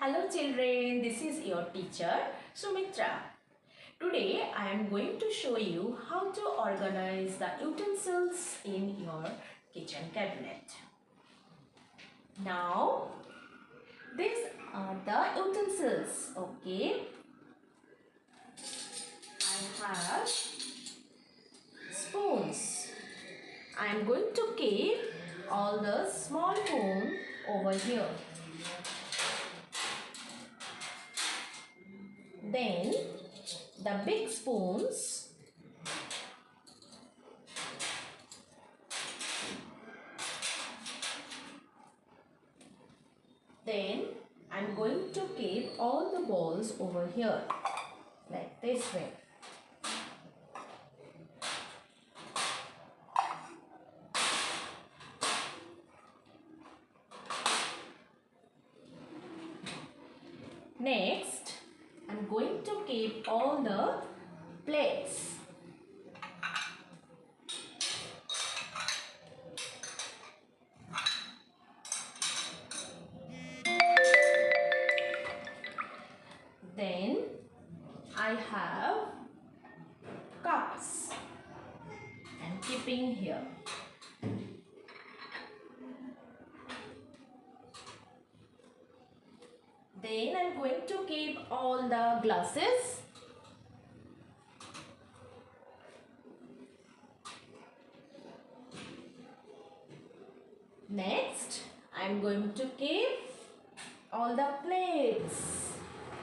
Hello children, this is your teacher Sumitra. Today I am going to show you how to organize the utensils in your kitchen cabinet. Now these are the utensils, okay? I have spoons. I am going to keep all the small spoons over here. Then the big spoons, then I'm going to keep all the balls over here like this way. Next, I'm going to keep all the plates. Then I have cups and keeping here. Then I'm going to keep all the glasses. Next, I'm going to keep all the plates.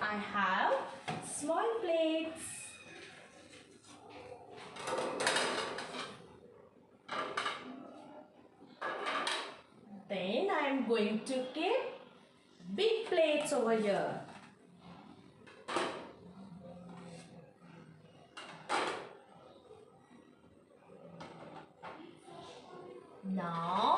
I have small plates. Then I'm going to keep big plates over here. Now